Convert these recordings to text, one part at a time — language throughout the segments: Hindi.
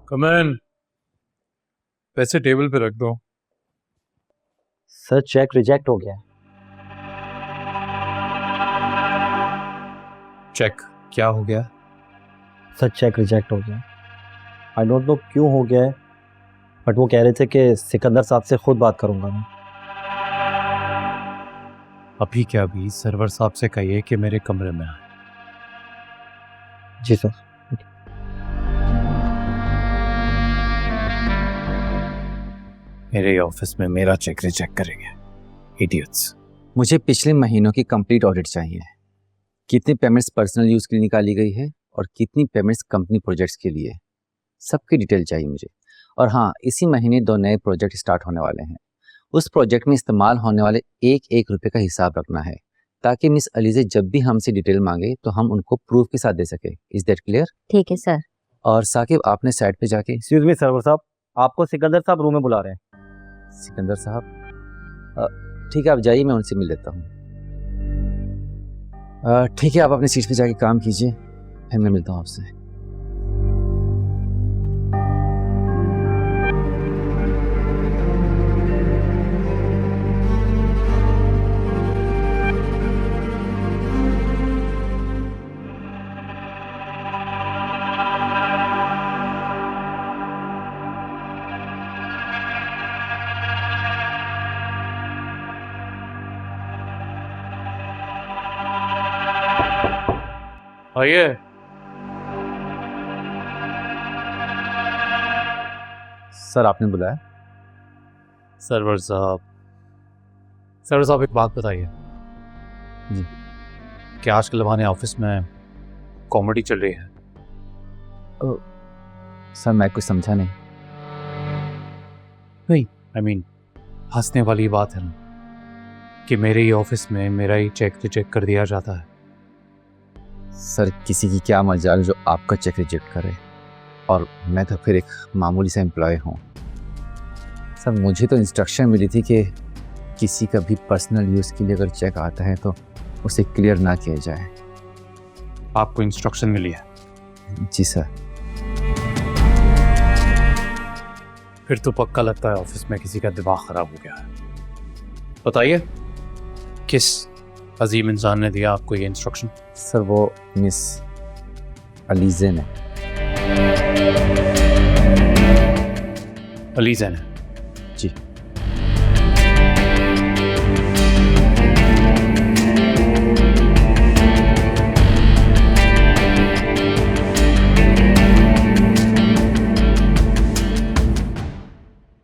कमन, पैसे टेबल पे रख दो। सर चेक रिजेक्ट हो गया। चेक क्या हो गया? सर चेक रिजेक्ट हो गया। आई डोंट नो क्यों हो गया है, बट वो कह रहे थे कि सिकंदर साहब से खुद बात करूंगा मैं। अभी क्या अभी सर्वर साहब से कहिए कि मेरे कमरे में आए। जी सर। मेरे ऑफिस में मेरा चेक रिजेक्ट करेंगे, इडियट्स। मुझे पिछले महीनों की कंप्लीट ऑडिट चाहिए। कितनी पेमेंट्स पर्सनल यूज़ के लिए निकाली गई है और कितनी पेमेंट्स कंपनी प्रोजेक्ट्स के लिए, सबकी डिटेल चाहिए मुझे। और हाँ, इसी महीने 2 नए प्रोजेक्ट स्टार्ट होने वाले हैं। उस प्रोजेक्ट में इस्तेमाल होने वाले एक रुपये का हिसाब रखना है, ताकि मिस अलीज़े जब भी हमसे डिटेल मांगे तो हम उनको प्रूफ के साथ दे सके। Is that clear? ठीक है सर। और साकिब, आपने साइड पे जाके। एक्सक्यूज मी सर्वर साहब, आपको सिकंदर साहब रूम में बुला रहे हैं। सिकंदर साहब, ठीक है, आप जाइए, मैं उनसे मिल लेता हूँ। ठीक है, आप अपनी सीट पे जाके काम कीजिए, फिर मैं मिलता हूँ आपसे। आइए। सर, आपने बुलाया? सर्वर साहब, एक बात बताइए जी। क्या आजकल हमारे ऑफिस में कॉमेडी चल रही है? सर, मैं कुछ समझा नहीं। आई मीन, हंसने वाली बात है ना कि मेरे ही ऑफिस में मेरा ही चेक रिजेक्ट कर दिया जाता है। सर, किसी की क्या मजाल जो आपका चेक रिजेक्ट करे, और मैं तो फिर एक मामूली सा एम्प्लॉय हूँ। सर, मुझे तो इंस्ट्रक्शन मिली थी कि किसी का भी पर्सनल यूज़ के लिए अगर चेक आता है तो उसे क्लियर ना किया जाए। आपको इंस्ट्रक्शन मिली है? जी सर। फिर तो पक्का लगता है ऑफिस में किसी का दिमाग खराब हो गया है। बताइए, किस अजीम इंसान ने दिया आपको ये इंस्ट्रक्शन? सर, वो मिस अलीज़े ने। अलीज़ा ने? जी।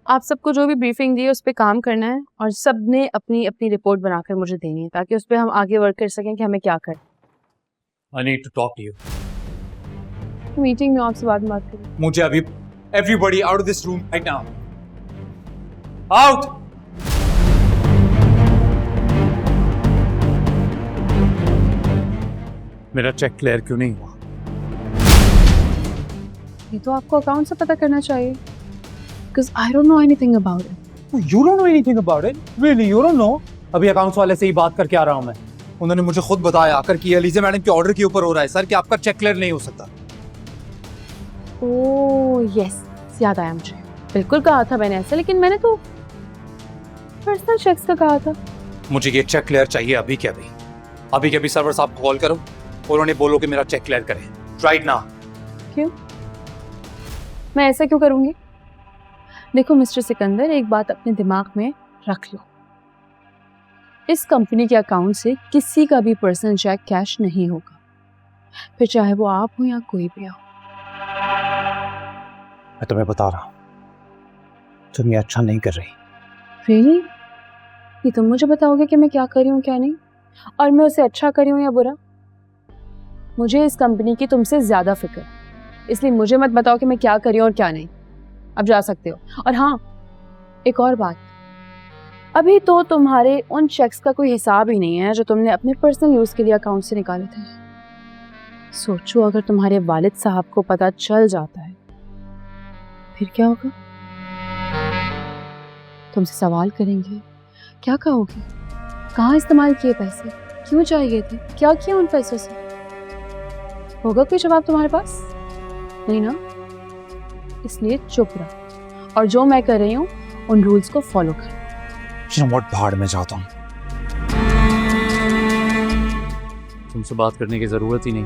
आप सबको जो भी ब्रीफिंग दी है उस पर काम करना है और सब ने अपनी अपनी रिपोर्ट बनाकर मुझे देनी है, ताकि उस पर हम आगे वर्क कर सकें कि हमें क्या करना। I need to talk to you. Meeting में आपसे बाद में बात करें। मुझे अभी everybody out of this room right now. Out! मेरा चेक क्लियर क्यों नहीं हुआ? ये तो आपको अकाउंट से पता करना चाहिए, because I don't know anything about it. You don't know anything about it? Really, you don't know? अभी अकाउंट्स वाले से ही बात करके आ रहा हूँ मैं। उन्होंने मुझे खुद बताया आकर कि अलीज़ा मैडम के ऑर्डर के ऊपर हो रहा है सर कि आपका चेक क्लियर नहीं हो सकता। ओह यस, याद आया मुझे। बिल्कुल कहा था मैंने ऐसा, लेकिन मैंने तो पर्सनल चेक्स का कहा था। मुझे ये चेक क्लियर चाहिए अभी के अभी। अभी के अभी सर्वर साहब को कॉल करो और उन्हें बोलो कि मेरा चेक क्लियर करें राइट नाउ। क्यों? मैं ऐसा क्यों करूंगी? देखो मिस्टर सिकंदर, एक बात अपने दिमाग में रख लो, इस कंपनी के अकाउंट से किसी का भी पर्सनल चेक कैश नहीं होगा, फिर चाहे वो आप हो या कोई भी हो। मैं तुम्हें बता रहा हूँ, तुम ये अच्छा नहीं कर रही। रियली? ये तुम मुझे बताओगे कि मैं क्या कर रही हूँ क्या नहीं, और मैं उसे अच्छा कर रही हूँ या बुरा? मुझे इस कंपनी की तुमसे ज्यादा फिक्र, इसलिए मुझे मत बताओ कि मैं क्या कर रही हूँ और क्या नहीं। अब जा सकते हो। और हाँ, एक और बात, अभी तो तुम्हारे उन चेक्स का कोई हिसाब ही नहीं है जो तुमने अपने पर्सनल यूज के लिए अकाउंट से निकाले थे। सोचो अगर तुम्हारे वालिद साहब को पता चल जाता है फिर क्या होगा? तुमसे सवाल करेंगे, क्या कहोगे? कहाँ इस्तेमाल किए पैसे, क्यों चाहिए थे, क्या किया उन पैसों से? होगा कोई जवाब तुम्हारे पास? नहीं ना? इसलिए चुप रहो और जो मैं कर रही हूँ उन रूल्स को फॉलो करो। You know what, भाड़ में जाता हूँ। तुमसे बात करने की जरूरत ही नहीं,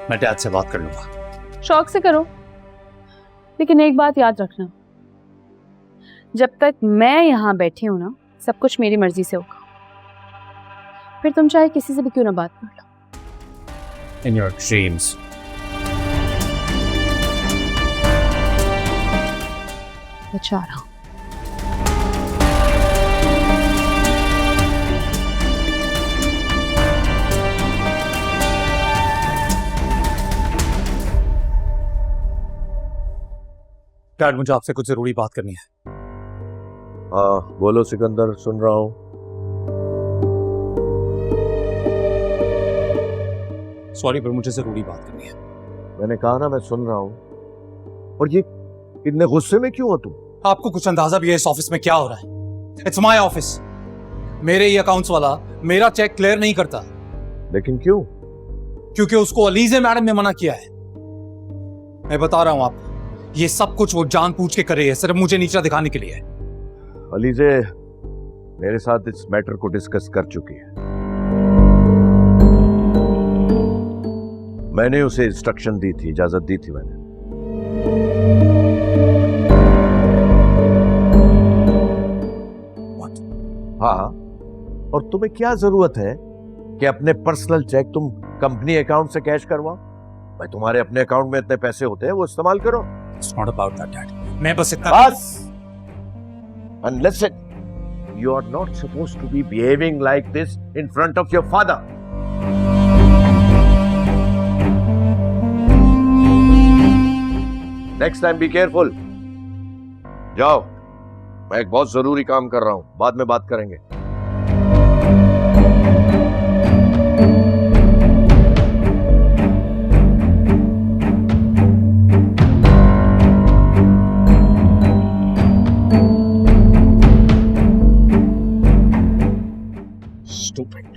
मैं डैड से बात कर लूंगा। शौक से करो, लेकिन एक बात याद रखना, जब तक मैं यहाँ बैठी हूँ ना, सब कुछ मेरी मर्जी से होगा। फिर तुम चाहे किसी से भी क्यों ना बात कर लो। In your dreams. बेचारा। डैड, मुझे आपसे कुछ जरूरी बात करनी है। हाँ बोलो सिकंदर, सुन रहा हूँ। सॉरी, पर मुझे जरूरी बात करनी है। मैंने कहा ना मैं सुन रहा हूँ। और ये इतने गुस्से में क्यों हो तुम? आपको कुछ अंदाजा भी है इस ऑफिस में क्या हो रहा है? It's my office. मेरे ही अकाउंट्स वाला मेरा चेक क्लियर नहीं करता। लेकिन क्यों? क्योंकि उसको अलीजे मैडम ने मना किया है। मैं बता रहा हूं आपको, ये सब कुछ वो जानबूझ के कर रही है, सिर्फ मुझे नीचा दिखाने के लिए। अलीजे मेरे साथ इस मैटर को डिस्कस कर चुकी है। मैंने उसे इंस्ट्रक्शन दी थी, इजाजत दी थी मैंने। हाँ, और तुम्हें क्या जरूरत है कि अपने पर्सनल चेक तुम कंपनी अकाउंट से कैश करवाओ? भाई तुम्हारे अपने अकाउंट में इतने पैसे होते हैं, वो इस्तेमाल करो। It's not about that, Dad. मैं बस इतना बस, and listen, you are not supposed to be behaving like this in front of your father. Next time be careful. जाओ, मैं एक बहुत जरूरी काम कर रहा हूं, बाद में बात करेंगे। Stupid.